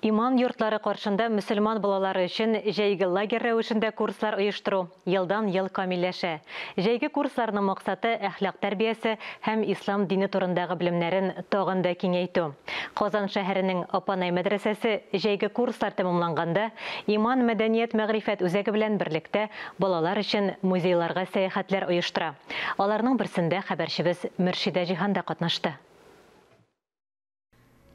Иман йортлары каршында мөселман балалары өчен җәйге лагерь рәвешендә курслар оештыру елдан-ел камилләшә. Җәйге курсларның максаты әхлак тәрбиясе һәм ислам дине турындагы белемнәрен тагын да киңәйтү. Казан шәһәренең Апанай мәдрәсәсе җәйге курслар тәмамланганда Иман мәдәният мәгърифәт үзәге белән берлектә балалар өчен музейларга сәяхәтләр оештыра. Аларның берсендә хәбәрчебез Мөршидә Җиһан да катнашты.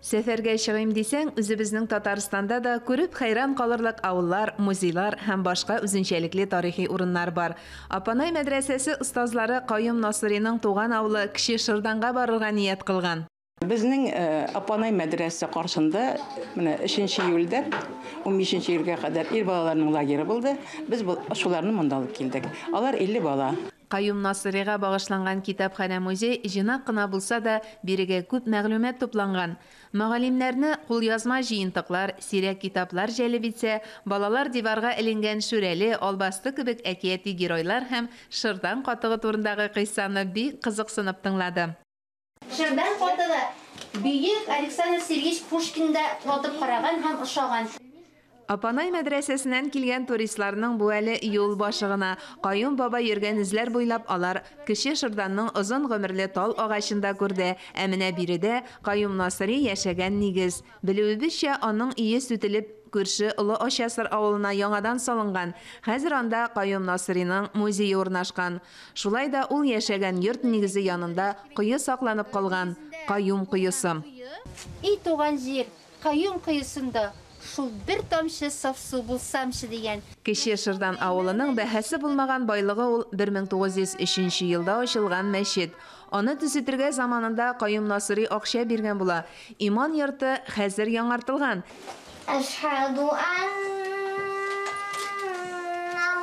Сәфәргә чыгыйм дисәң, үзебезнең Татарстанда да күреп хайран калырлык авыллар, музейлар һәм башка үзенчәлекле тарихи урыннар бар. Апанай мәдрәсәсе остазлары Каюм Насыйриның туган авылы Кече Шырданга барырга ният кылган. Безнең Апанай мәдрәсәсе каршында 3 июльдә 15 июльгә кадәр ир балаларының лагере булды. Без шуларны монда алып килдек. Алар 50 бала. Каюм Насыйрига багышланган китапханә музей җыйнак кына булса да бирегә күп мәгълүмат тупланган. Мөгаллимнәрне кулъязма җыентыклар, сирәк китаплар җәлеп итсә, балалар диварга эленгән Шүрәле, Албасты кебек әкияти геройлар һәм Шырдан катыгы турындагы кыйссаны бик кызыксынып тыңлады. Шырдан катыгы бөек Александр Сергеевич Пушкинда катып караган һәм ошаган. Апанай мәдрәсәсеннән килгән туристларның бу әле юл башыгына Каюм баба йөргән эзләр буйлап алар Кече Шырданның озын гомерле тал агачында күрде. Ә менә биредә Каюм Насыйри яшәгән нигез. Белүебезчә, аның ие сүтелеп күрше Олы Ачасыр авылына яңадан салынган. Хәзер анда Каюм Насыйриның музее урнашкан. Шулай да ул яшәгән йорт нигезе янында кое сакланып калган. Каюм кыйысы. И туган җир, Каюм кыйысында шул бер тамчы саф су булсамчы дигән. Кече Шырдан авылының бәһәсе булмаган байлыгы ул 1903 елда ачылган мәчет. Аны төзетергә заманында Каюм Насыйри акча биргән була. Иман йорты хәзер яңартылган. Ашһаду анна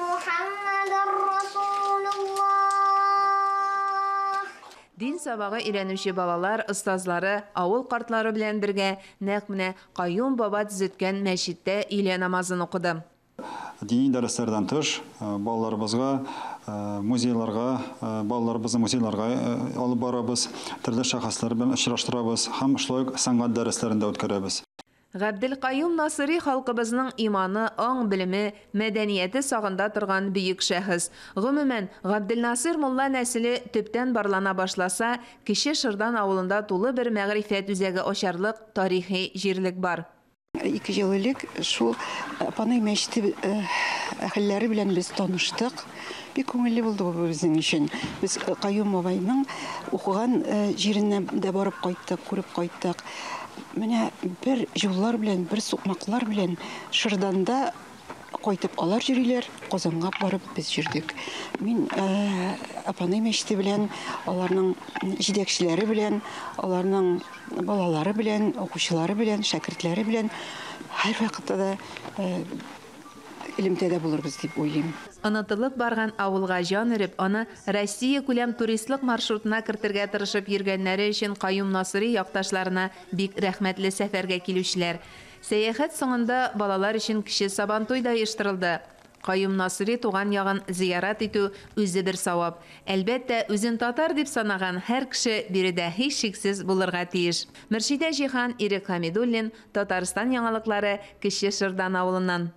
Мухаммадар Расулуллах. Дин сабагы өйрәнүче балалар, остазлары, авыл картлары белән бергә нәкъ менә Каюм баба төзеткән мәчеттә илә намазын укыды. Дини дәресләрдән тыш балаларыбызга музейларга, балаларыбызны музейларга алып барабыз, төрле шәхесләр белән очраштырабыз һәм шулай сәнгать дәресләрендә үткәрәбез. Габделкаюм Насыйри халкыбызның иманы, аң белеме, мәдәнияте сагында торган бөек шәхес. Гомумән, Габделнасыр мулла нәселе төптән барлана башласа, Кече Шырдан авылында тулы бер мәгърифәт үзәге ачарлык тарихи җирлек бар. 2 ел элек шул Апанай мәчете әһелләре белән без таныштык. Бик күңелле булды бу безнең өчен. Без Каюм бабайның укыган җиренә дә барып кайттык, күреп кайттык. Менә бер юллар белән, бер сукмаклар белән Шырданда кайтып алар йөриләр, Казанга барып без йөрдек. Мин Апанай мәчете белән, аларның җитәкчеләре белән, аларның балалары белән, укучылары белән, шәкертләре белән һәр вакытта да илемдә булырбыз дип уйлыйм. Онытылып барган авылга җан өреп, аны Россия күләм туристлык маршрутына кертергә тырышып йөргәннәре өчен Каюм Насыйри якташларына бик рәхмәтле сәфәргә килүчеләр. Сәяхәт соңында балалар өчен кече сабантуй да оештырылды. Каюм Насыйри туган ягын зиярат итү үзе бер савап. Әлбәттә, үзен татар дип санаган һәр кеше биредә һич шиксез булырга тиеш. Мөршидә Җиһан, Ирек Хәмидуллин, Татарстан яңалыклары, Кече Шырдан авылыннан.